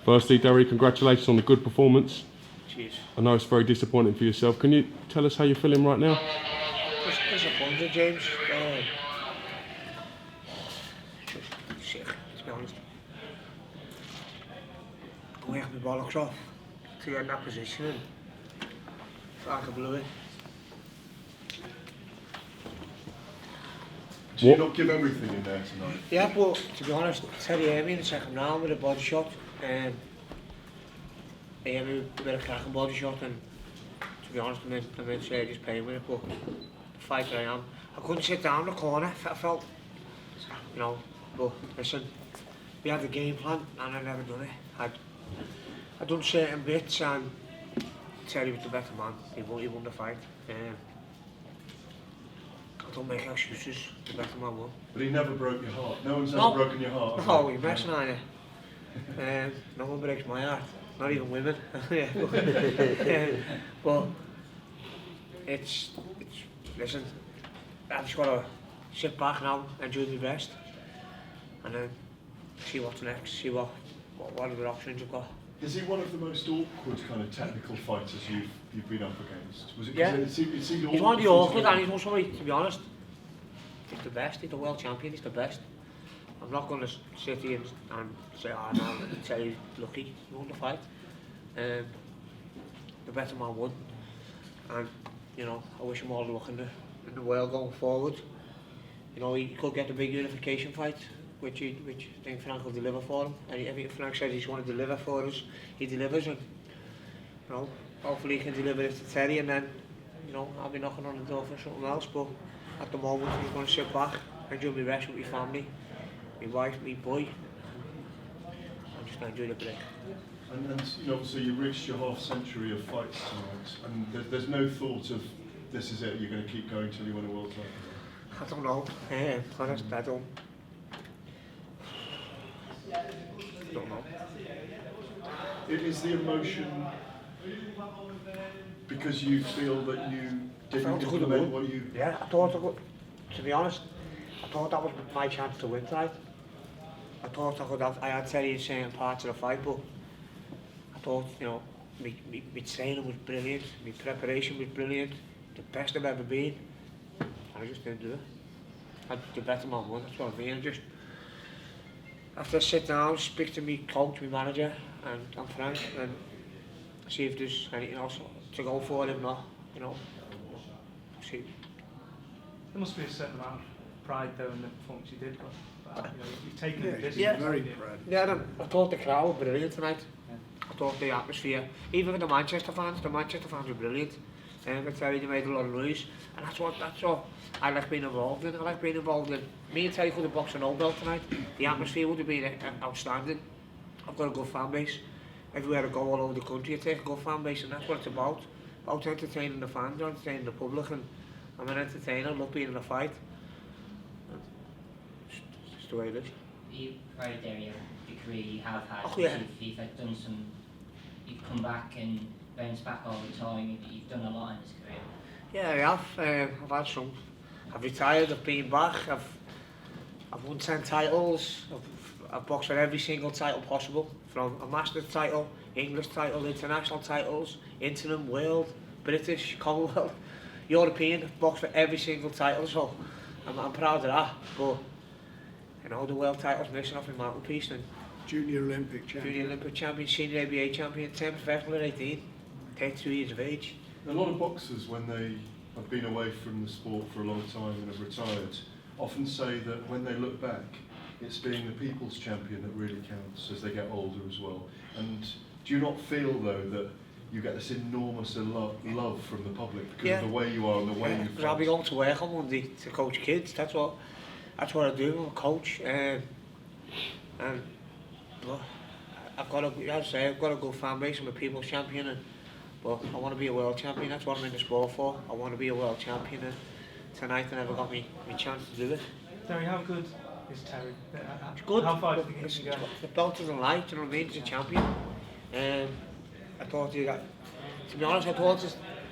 Firstly, Derry, congratulations on the good performance. Cheers. I know it's very disappointing for yourself. Can you tell us how you're feeling right now? Disappointed, James. Just sick, to be honest. I'm working my bollocks off to get in that position and I blew it. Did you not give everything in there tonight? Yeah, but to be honest, Terry hit me in the second round with a body shot. He hit me with a cracking body shot, and to be honest, I'm in serious pain with it. But the fighter I am, I couldn't sit down in the corner. I felt, you know. But listen, we had the game plan, and I never done it. I'd done certain bits, and Terry was the better man. He won the fight. I don't make excuses, the better man won. But he never broke your heart. No one's ever broken your heart. No, you're messing on it. No one breaks my heart, not even women. But listen, I've just got to sit back now and do my best, and then see what's next, see what other options you've got. Is he one of the most awkward kind of technical fighters you've been up against? Was it? Yeah. He's one of the awkward, and he's also, to be honest, he's the best. He's the world champion. He's the best. I'm not going to sit here and say, "Oh no," tell you lucky he won the fight. The better man won, and you know I wish him all the luck in the world going forward. You know he could get the big unification fight, which I think Frank will deliver for him. And everything Frank says he's going to deliver for us, he delivers, and you know hopefully he can deliver it to Terry, and then you know I'll be knocking on the door for something else. But at the moment I'm going to sit back and do my rest with my family, my wife, my boy. I'm just going to enjoy the break. And you know, so you reached your half century of fights tonight, and there's no thought of this is it. You're going to keep going till you win a world title. I don't know. Honest, I don't know. It is the emotion because you feel that you didn't implement what you... Yeah, I thought I could, to be honest, I thought that was my chance to win tonight. I thought I had Terry in certain parts of the fight, but I thought, you know, my training was brilliant, my preparation was brilliant, the best I've ever been, and I just didn't do it. The better man won, that's what I mean. Just after I sit down, speak to my coach, my manager, and Frank, and see if there's anything else to go for, if not, you know, see. There must be a certain amount of pride though in the performance you did, but you know, you've taken the distance. Yeah, very proud. Yeah, I thought the crowd were brilliant tonight. Yeah. I thought the atmosphere, even with the Manchester fans were brilliant. I Terry, they made a lot of noise, and that's what I like being involved in. I like being involved in. Me and Terry could have boxed a Nobel tonight. The atmosphere would have been outstanding. I've got a good fan base. Everywhere I go all over the country, I take a good fan base, and that's what it's about. About entertaining the fans, entertaining the public, and I'm an entertainer. I love being in a fight. It's just the way it is. You provided there your career you have had. Oh, yeah. You've done some. You've come back and bounced back all the time. You've done a lot in this career. Yeah, I have. I've had some. I've retired. I've been back. I've won 10 titles. I've boxed for every single title possible, from a Masters title, English title, international titles, interim, world, British, Commonwealth, European. I've boxed for every single title, so I'm proud of that. But you know, the world title's missing off my mantelpiece. And Junior Olympic champion, senior ABA champion, 10 professional at 18, 32 years of age. A lot of boxers, when they have been away from the sport for a long time and have retired, often say that when they look back, it's being the people's champion that really counts as they get older as well. And do you not feel, though, that you get this enormous love from the public because of the way you are and the way you fight? Because I'll be going to work on Monday to coach kids. That's what I do. I'm a coach, and I've got a good fan base. I'm a people's champion, but I want to be a world champion. That's what I'm in the sport for. I want to be a world champion, and tonight I never got my chance to do it. Terry, how good is Terry? It's good. How far do you think he can go? The belt doesn't lie, do you know what I mean? He's a champion. I thought to be honest, I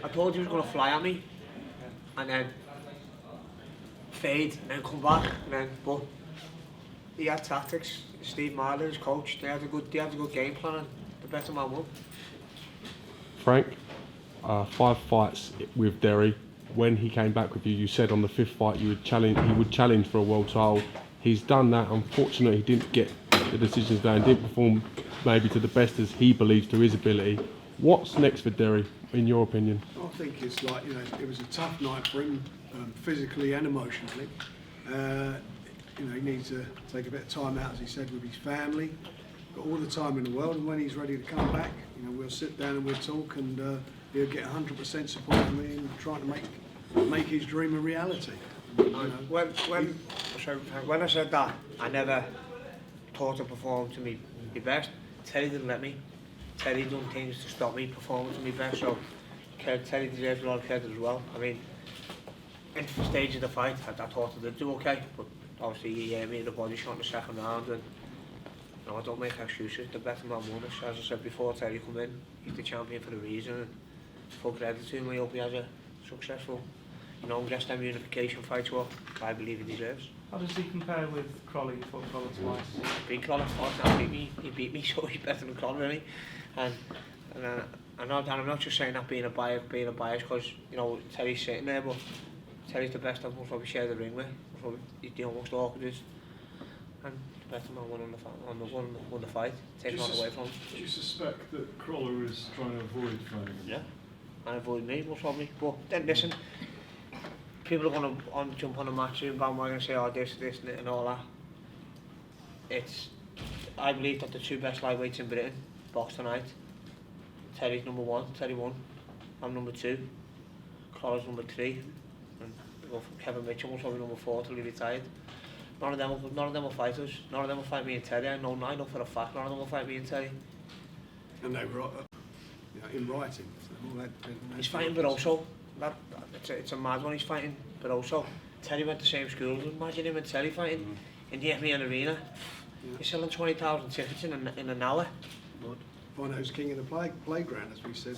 thought he was going to fly at me, and then fade, and then come back, but he had tactics. Steve Marler, his coach, they had a good game plan, and the better man won. Frank, 5 fights with Derry. When he came back with you, you said on the 5th fight he would challenge for a world title. He's done that. Unfortunately, he didn't get the decisions done, didn't perform maybe to the best as he believes to his ability. What's next for Derry, in your opinion? I think it's like, it was a tough night for him, physically and emotionally. He needs to take a bit of time out, as he said, with his family. Got all the time in the world, and when he's ready to come back, we'll sit down and we'll talk, and he'll get 100% support from me in trying to make his dream a reality. When I said that, I never thought to perform to me best. Terry didn't let me. Terry done things to stop me performing to me best, so Terry deserves a lot of credit as well. I mean, in the stage of the fight, I thought I did do okay, but obviously he hit me in the body shot in the second round, and I don't make excuses. The better man won it. As I said before, Terry come in, he's the champion for a reason, and full credit to him. I hope he has a successful, gets them unification fights what I believe he deserves. How does he compare with Crowley? You fought Crowley twice. Beat Crowley twice, he beat me, so he's better than Crowley, really. And I'm not just saying that being a bias, because Terry's sitting there, but Terry's the best I've probably shared the ring with. He's the most awkwardest, and the better man won the fight. Take it away from him. Do you suspect that Crawler is trying to avoid Flanagan? Yeah, and avoid me, most probably. But then listen, people are going to jump on a matchroom bandwagon and say, oh, this, and all that. I believe that the 2 best lightweights in Britain box tonight. Terry's number 1, Terry won. I'm number 2. Crawler's number 3. And we go from Kevin Mitchell was probably number 4 till he retired. None of them will fight us. None of them will fight me and Terry. I know for a fact none of them will fight me and Terry. And they were in writing. So he's fighting Barroso. It's a mad one he's fighting Barroso. Terry went to the same school. Imagine him and Terry fighting in the FMN arena. Yeah. You're selling 20,000 tickets in an hour. Find out who's king of the playground, as we said.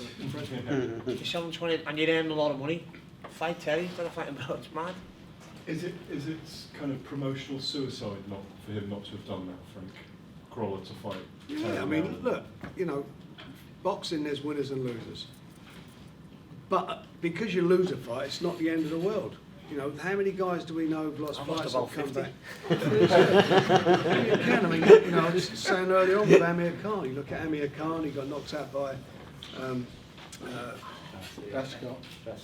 You're selling 20, and you're earning a lot of money. Fight Terry instead of fighting Barroso. It's mad. Is it kind of promotional suicide for him not to have done that, Frank? Crawler to fight? Yeah, I mean, look, boxing, there's winners and losers. But because you lose a fight, it's not the end of the world. How many guys do we know who've lost fights and come back? You can. I mean, I was saying earlier on with Amir Khan. You look at Amir Khan, he got knocked out by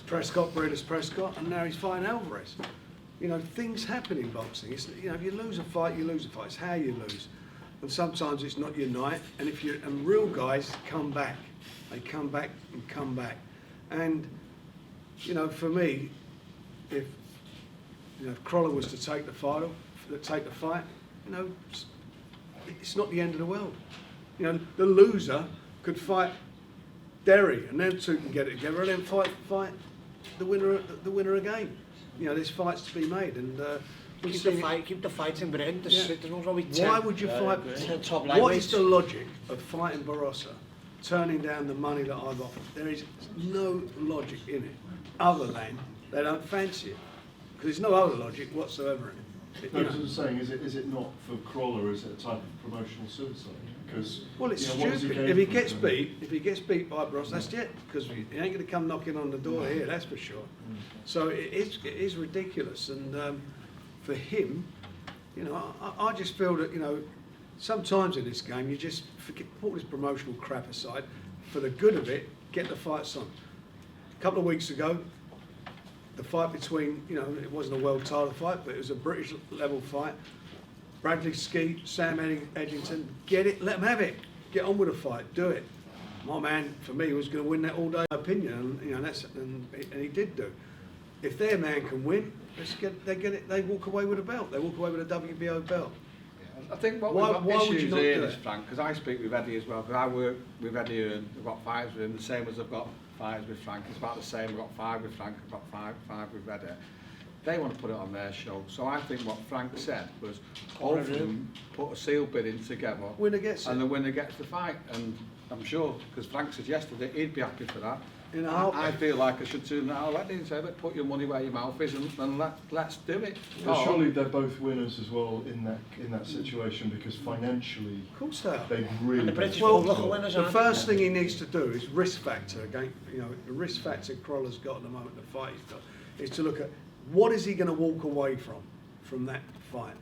Prescott, and now he's fighting Alvarez. Things happen in boxing. It's, if you lose a fight, you lose a fight. It's how you lose. And sometimes it's not your night. And real guys come back. They come back and come back. And, for me, if Crawler was to take the fight, it's not the end of the world. The loser could fight Derry, and them two can get it together, and then fight the winner again. There's fights to be made, and keep the fights in Britain. Why would you fight? What is the logic of fighting Barroso, turning down the money that I've offered? There is no logic in it, other than they don't fancy it. Because there's no other logic whatsoever in it. No, as I was saying, is it not for Crawler? Is it a type of promotional suicide? Because it's stupid. If he gets beat by Barroso, that's it. Because he ain't going to come knocking on the door here, that's for sure. So it is ridiculous. And for him, I just feel that sometimes in this game you just put this promotional crap aside. For the good of it, get the fights on. A couple of weeks ago, the fight between, it wasn't a world title fight, but it was a British level fight. Bradley Skeet, Sam Edgington, get it, let them have it. Get on with the fight, do it. My man, for me, was going to win that all day. Opinion, and he did do. If their man can win, they get it. They walk away with a belt. They walk away with a WBO belt. I think what we've got issues here is, Frank, because I speak with Eddie as well, because I work with Eddie and I've got fights with him, the same as I've got fights with Frank. It's about the same. I've got 5 with Frank, I've got five with Eddie. They want to put it on their show. So I think what Frank said was, hopefully put a seal bidding together. Winner gets it. And the winner gets the fight. And I'm sure, because Frank said yesterday he'd be happy for that. in a half. I feel like I should turn that out. Let him say, put your money where your mouth is, and let's do it. But surely they're both winners as well in that situation, because financially Of course they are. they've really. And the British Well, public are winners, the aren't first thing he needs to do is risk factor again. You know, the risk factor Croller's got at the moment, the fight he's got, is to look at what is he going to walk away from that fight.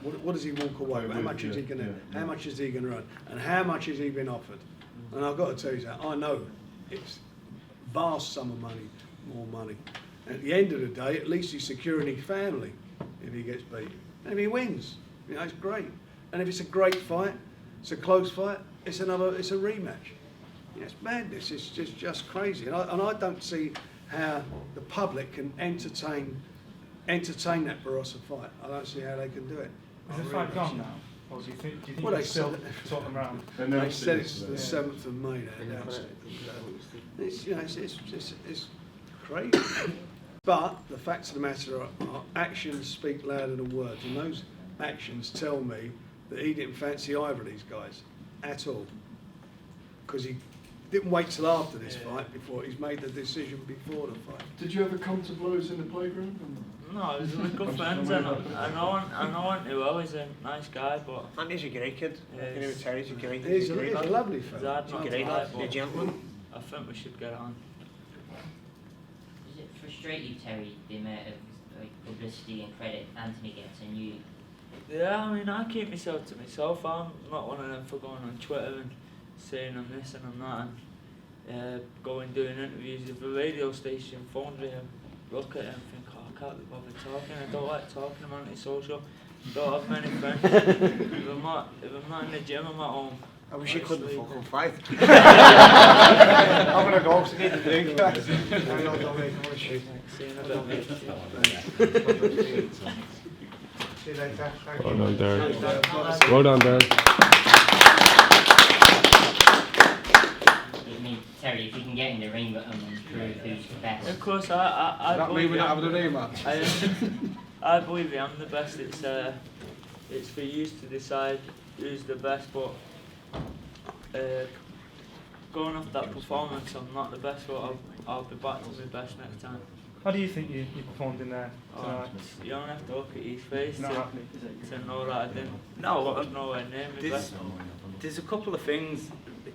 What does he walk away with? How much is he going to? How much is he going to earn? And how much has he been offered? And I've got to tell you that I know it's vast sum of money, more money. At the end of the day, at least he's securing his family if he gets beat. And if he wins, you know, it's great. And if it's a great fight, it's a close fight, it's a rematch. You know, it's madness, it's just crazy. And I don't see how the public can entertain that Barossa fight. I don't see how they can do it. Is the fight gone now? Or do you think Well, they're they still said- talking around? They said it's the 7th of May. They announced it. It's, you know, it's crazy. But the facts of the matter are actions speak louder than words, and those actions tell me that he didn't fancy either of these guys at all, because he didn't wait till after this fight before he's made the decision before the fight. Did you ever come to blows in the playground? No, we're good friends, and I know him too well. He's a nice guy, but And he's a great kid. Yeah, You know, Terry's a great He's a lad. lovely he's fella. hard not He's a to great like, lad, a gentleman. I think we should get it on. Does it frustrate you, Terry, the amount of publicity and credit Anthony gets and you? Yeah, I mean, I keep myself to myself. I'm not one of them for going on Twitter and saying I'm this and I'm that, and going doing interviews. If a radio station phones me, I look at it and think, oh, I can't be bothered talking. I don't like talking. I'm antisocial. Don't have many friends. if I'm not in the gym, I'm at home. I wish you couldn't Sleep. fucking fight. I'm going to go to get the drink. See you in a bit. See you later. Thank you. Well done, Derry. Well done, Derry. I mean, Terry, if you can get in the ring with them and prove who's the best. Of course, I That mean believe we're not I'm- having a rematch? I believe I am the best. It's for you to decide who's the best, but going off that performance, I'm not the best, but I'll be back to my best next time. How do you think you performed in there tonight? You don't have to look at his face Not happening. to know that I didn't. No, I was nowhere near my best. there's a couple of things.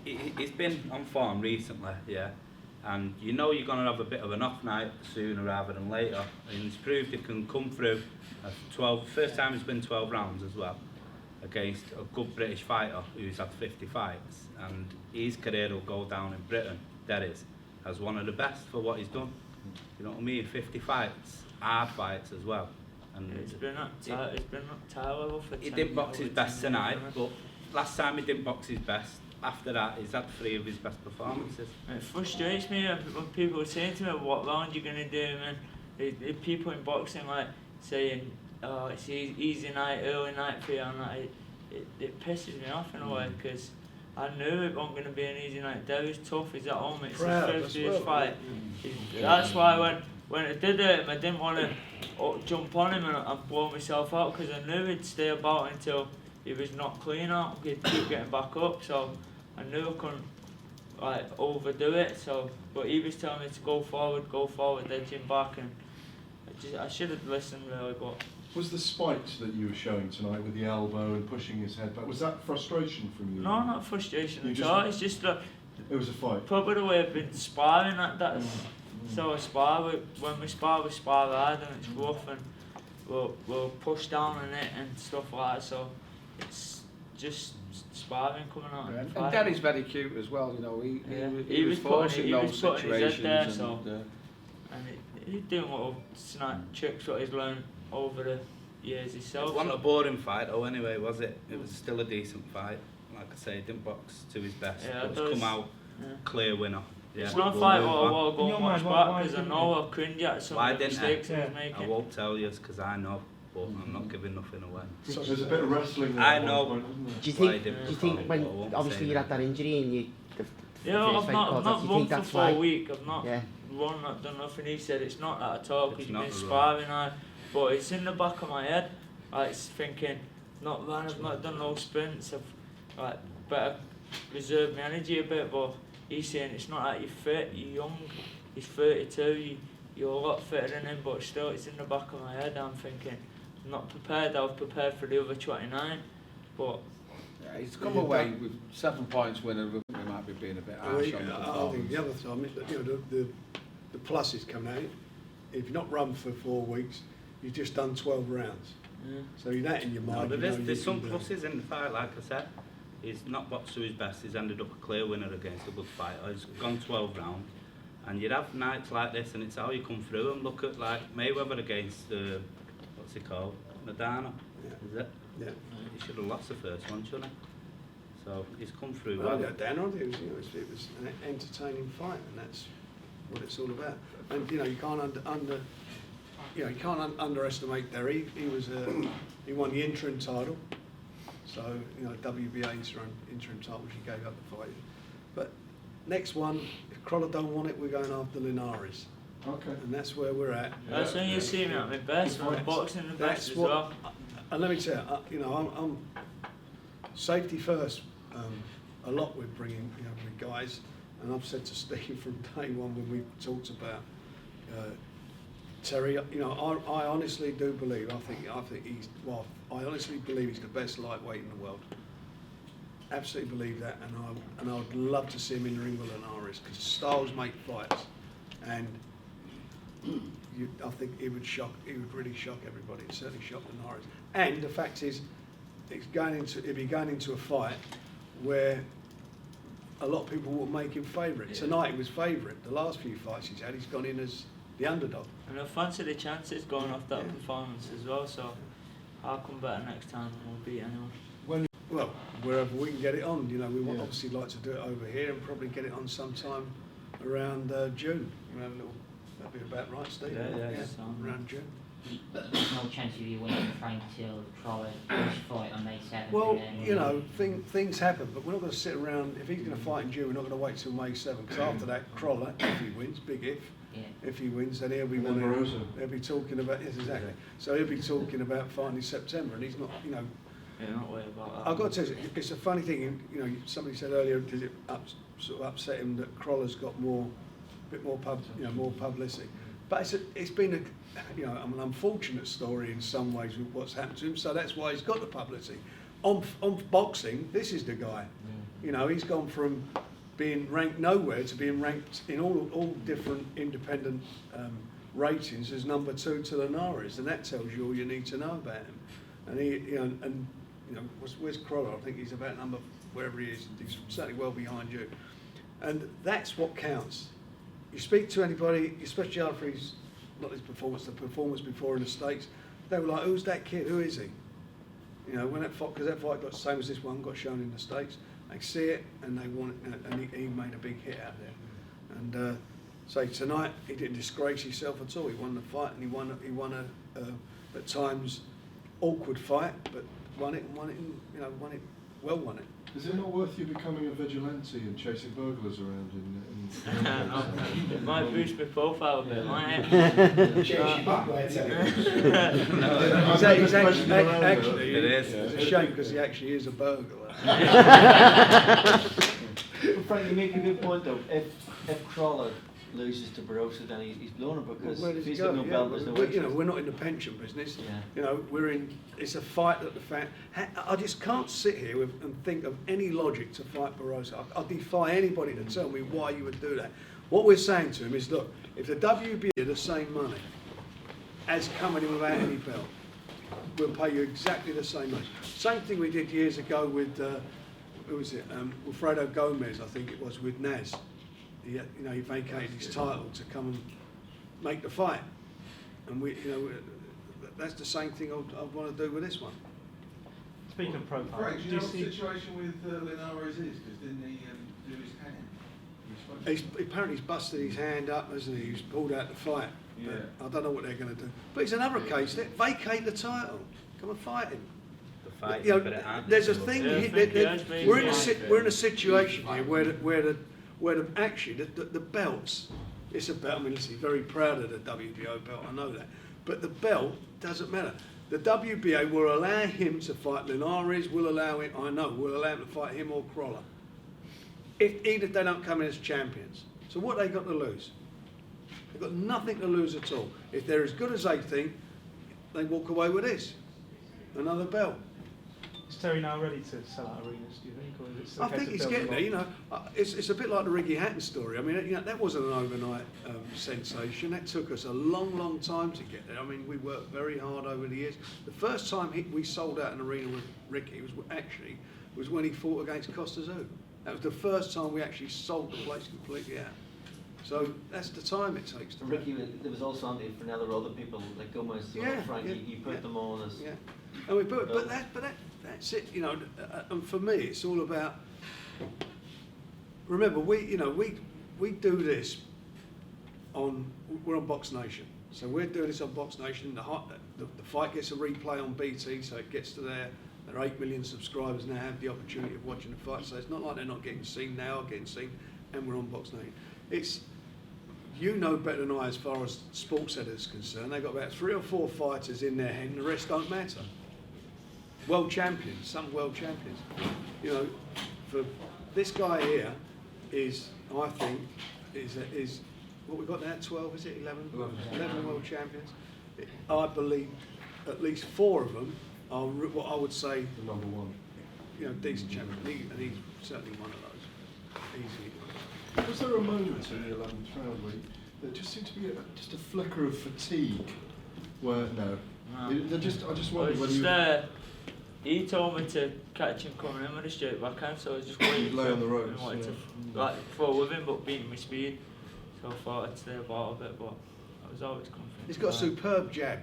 He's been on form recently, yeah, and you know you're going to have a bit of an off night sooner rather than later, and he's proved it can come through. First time he's been 12 rounds as well, against a good British fighter who's had 50 fights, and his career will go down in Britain, that is, as one of the best for what he's done. You know what I mean? 50 fights, hard fights as well. And It's been at tier level for 10 he didn't box his years, best tonight, isn't it? but last time he didn't box his best. After that, he's had 3 of his best performances. It frustrates me when people are saying to me, what round you going to do, man? The people in boxing like saying, oh, it's easy night, early night for you, and like, it pisses me off in a way, because I knew it wasn't going to be an easy night. Derry's tough, he's at home, it's Proud his as first year's well. fight. That's why when I did it, I didn't want to jump on him and blow myself out, because I knew he'd stay about until he was not clean out, he'd keep getting back up, so I knew I couldn't like overdo it. So, but he was telling me to go forward, edge him back, and I should have listened really. But Was the spite that you were showing tonight with the elbow and pushing his head back, was that frustration from you? no, not frustration You at just- all. It's just It was a fight. probably the way I've been sparring. That's so I spar. When we spar hard and it's rough, and we'll push down on it and stuff like that. So it's just sparring coming out. And fight. Derry's very cute as well, you know, he was putting- forcing he was those putting his head situations. there, and, so- And he's doing little snap tricks what he's learned over the years It himself. wasn't a So boring fight though anyway, was it? It was still a decent fight. Like I say, he didn't box to his best, Yeah, but it it's does. come out yeah. clear winner. Yeah. It's not a We'll fight move what I on. want to go In your and watch mind, back, why because I didn't know I cringe at some Why of the didn't mistakes he I? was I making. won't tell you because I know, but I'm not giving nothing away. So there's a bit of wrestling there I at one know. point, isn't there? Do you Why think? didn't Do you perform, think but I when won't obviously say you had that injury and you? Yeah, I've not do you run think for that's 4 why? weeks. I've not Yeah. run, not done nothing. He said it's not that at all because It's you've not been a run. sparring hard. But it's in the back of my head. Like, it's thinking, not run, I've not done no sprints. I've like better reserve my energy a bit. But he's saying it's not that you're fit, you're young, he's 32, you're a lot fitter than him, but still it's in the back of my head. I'm thinking, I'm not prepared, I was prepared for the other 29, but... Yeah, he's come away with 7 points winner. We might be being a bit harsh on the I performance. think the other time, you know, the pluses coming out. If you've not run for 4 weeks, you've just done 12 rounds. Yeah. So you're that in your mind. No, but you know there's you some can do it. pluses in the fight, like I said. He's not boxed to his best, he's ended up a clear winner against a good fighter. He's gone 12 rounds. And you'd have nights like this, and it's how you come through and look at like Mayweather against, what's he called? Nadana, is it? Yeah. He should have lost the first one, shouldn't he? So he's come through Well, well. yeah, Dan, it was, it was an entertaining fight, and that's what it's all about. And you know, you can't underestimate Derry. He won the interim title, so you know WBA interim title, which he gave up the fight. But next one, if Crawler don't want it, we're going after Linares. Okay. And that's where we're at. That's when you see me at my best, I'm boxing the best That's as what. well. And let me tell you, you know, I'm safety first. A lot with bringing, you know, with guys, and I've said to Steve from day one when we talked about Terry. You know, I honestly do believe. I think he's. Well, I honestly believe he's the best lightweight in the world. Absolutely believe that, and I would love to see him in the ring with Linares because styles make fights, and I think it would shock. It would really shock everybody. It certainly shock Linares. And the fact is, it'd be going into a fight where a lot of people will make him favourite. Tonight he was favourite. The last few fights he's had, he's gone in as the underdog. And I fancy the chances going off that performance as well, so I'll come better next time and we'll beat anyone. Well, wherever we can get it on, you know, we would obviously like to do it over here and probably get it on sometime around June. You know, that'd be about right, Steve. Yeah. Around June. There's no chance of you winning Frank till Crawler fight on May 7th. Well, and then you know, things happen, but we're not going to sit around. If he's going to fight in June, we're not going to wait till May 7th, because after that, Crawler, if he wins, big if he wins, then he'll be talking about, yes, exactly. So he'll be talking about fighting in September, and he's not, you know. Yeah, not worried about that. I've got to tell you, it's a funny thing, you know, somebody said earlier, did it sort of upset him that Crawler's got more publicity. But it's been an unfortunate story in some ways with what's happened to him, so that's why he's got the publicity. On boxing, this is the guy. You know, he's gone from being ranked nowhere to being ranked in all different independent ratings as number 2 to Linares, and that tells you all you need to know about him. And where's Crawler? I think he's about number wherever he is. He's certainly well behind you, and that's what counts. You speak to anybody, especially after he's not his performance, the performance before in the States, they were like, "Who's that kid? Who is he?" You know, when because that fight got the same as this one got shown in the States, they see it and they want it, and he made a big hit out there. And say tonight he didn't disgrace himself at all. He won the fight, and he won a at times awkward fight, but won it, won it. Is it not worth you becoming a vigilante and chasing burglars around in It might boost my profile a bit, might it? Actually, It is. it's a shame because he actually is a burglar. Frank, you make a good point though. If Crawler loses to Barossa, then he's blown it because Where does if he he's go? got no belt, there's no way. You know, we're not in the pension business. Yeah. You know, it's a fight that the fact. I just can't sit here and think of any logic to fight Barossa. I defy anybody to tell me why you would do that. What we're saying to him is, look, if the WBA are the same money as coming in without any belt, we'll pay you exactly the same money. Same thing we did years ago with, who was it? Wilfredo Gomez, I think it was, with Naz. He vacated his title to come and make the fight, and that's the same thing I want to do with this one. Speaking of profile, Frank, do you know what the situation with Linares is? Because didn't he do his hand? Apparently he's busted his hand up, hasn't he? He's pulled out the fight. Yeah. But I don't know what they're going to do. But it's another case. Vacate the title. Come and fight him. The fight, You know, but it ain't there's a this thing. one. We're in a situation here where the belts. It's a belt. I mean, listen, he's very proud of the WBO belt. I know that. But the belt doesn't matter. The WBA will allow him to fight Linares. Will allow him to fight him or Crawler. even if they don't come in as champions. So what they got to lose? They've got nothing to lose at all. If they're as good as they think, they walk away with this, another belt. Is Terry now ready to sell out arenas, do you think? Or is it still I a case think of he's building getting there, you know. It's a bit like the Ricky Hatton story. I mean, you know, that wasn't an overnight sensation. That took us a long, long time to get there. I mean, we worked very hard over the years. The first time we sold out an arena with Ricky was when he fought against Costa Zoo. That was the first time we actually sold the place completely out. So that's the time it takes to Ricky, there was also Andy Fernella or other people like Gomez, Frank. You put them all as. Yeah. I mean, but that's it. You know, and for me, it's all about. Remember, we do this we're on BoxNation, so we're doing this on BoxNation. The fight gets a replay on BT, so it gets to there. There are 8 million subscribers now have the opportunity of watching the fight, so it's not like they're not getting seen now, getting seen, and we're on BoxNation. It's, you know better than I as far as sports editors are concerned. They've got about 3 or 4 fighters in their head, and the rest don't matter. World champions, some world champions. You know, for this guy here is, I think, is what we've got now, 12, is it 11? 11 world champions. I believe at least 4 of them are what I would say The number one. You know, decent champion, and he's certainly one of those. Easily. Was there a moment in the 11th round where there just seemed to be just a flicker of fatigue? Where I just wondered whether you. He told me to catch him coming in with a straight backhand, so I was just waiting. Lay on the ropes. I wanted to throw with him, but beating my speed. So I thought I'd stay about a bit, but I was always confident. He's got a superb jab.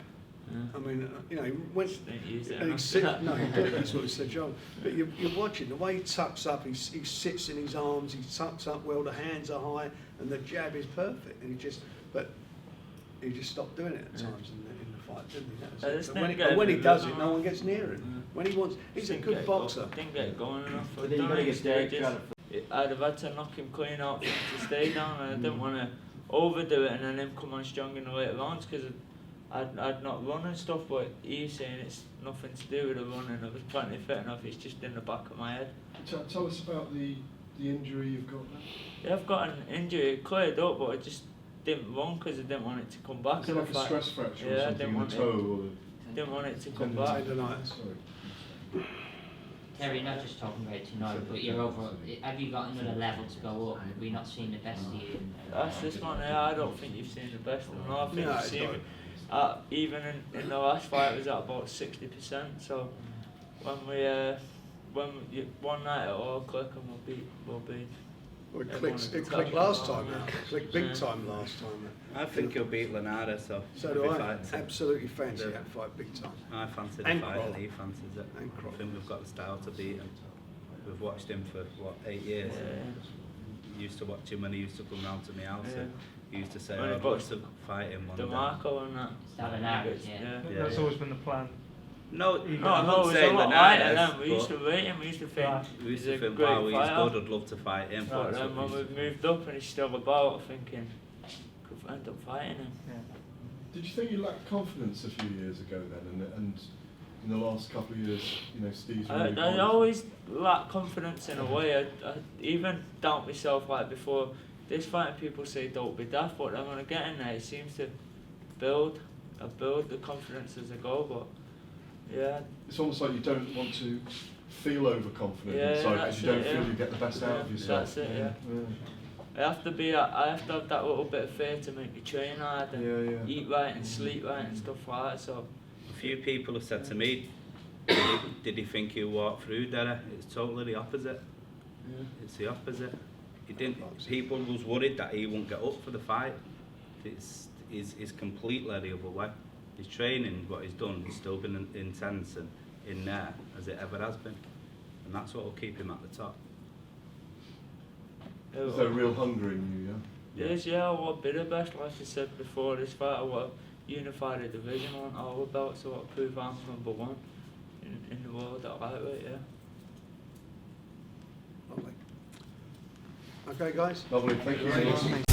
Yeah. I mean, you know, he went. Didn't use it And he enough. sits, no, he did, that's what he said, John. But you're watching, the way he tucks up, he sits in his arms, he tucks up well, the hands are high, and the jab is perfect. And he just stopped doing it at times in the fight, didn't he? That was it. But when he does it, no one gets near him. When he wants, he's a good boxer. Didn't get going enough. But then you've got to get Derek. I'd have had to knock him clean out for him to stay down, and I didn't want to overdo it and then him come on strong in the later rounds, because I'd not run and stuff, but he's saying it's nothing to do with the running. I was plenty fit enough, it's just in the back of my head. Tell us about the injury you've got now. Yeah, I've got an injury, it cleared up, but I just didn't run because I didn't want it to come back. Is it like a stress fracture yeah, or something in the toe? Didn't want it to come back. Sorry. Terry, not just talking about tonight, but you're over. Have you got another level to go up? Have we not seen the best of you? That's this one here. I don't think you've seen the best of them. I think No, you've seen me. Even in the last fight, it was at about 60%. So when one night it'll all click and we'll be. Well, it clicked last time. It clicked big time last time. I think he'll beat Linares, so do I. fight. Absolutely fancy that fight big time. I fancy the And fight Crawler. and he fancies it. And I Crawler. think we've got the style to beat him. We've watched him for, 8 years? Used to watch him when he used to come round to my house and he used to say, When he I'd love boxed to fight him one day. DeMarco and that. Linares, yeah. That's always been the plan. No, No, I it wouldn't was say a lot lighter Linares, then. We used to but rate him, we used to think we used he's to a think, great wow, he's fighter. good, I'd love to fight him. But That's then what when he's- we've moved up and he's still about, thinking, could end up fighting him. Did you think you lacked confidence a few years ago then, and in the last couple of years, Steve's really I always lack confidence in a way. I even doubt myself, like before this fight, people say don't be daft, but then when I get in there, it seems to build the confidence as I go. But yeah, It's almost like you don't want to feel overconfident Yeah, inside that's because you don't it, feel yeah. you get the best out of yourself. That's it, yeah. I have to have that little bit of faith to make me train hard and eat right and sleep right and stuff like that. So A few people have said to me, did he think he'll walk through Derry? It's totally the opposite. yeah. It's the opposite. He didn't. People was worried that he won't get up for the fight. It's completely the other way. His training, what he's done, has still been intense and in there as it ever has been, and that's what will keep him at the top. Is there real hunger in you, yeah? Yes, yeah, I want to be the best. Like I said before this fight, I want to unify the division, I want all the belts, I want to prove I'm #1 in the world at lightweight, yeah. Lovely. Okay, guys. Lovely, thank you.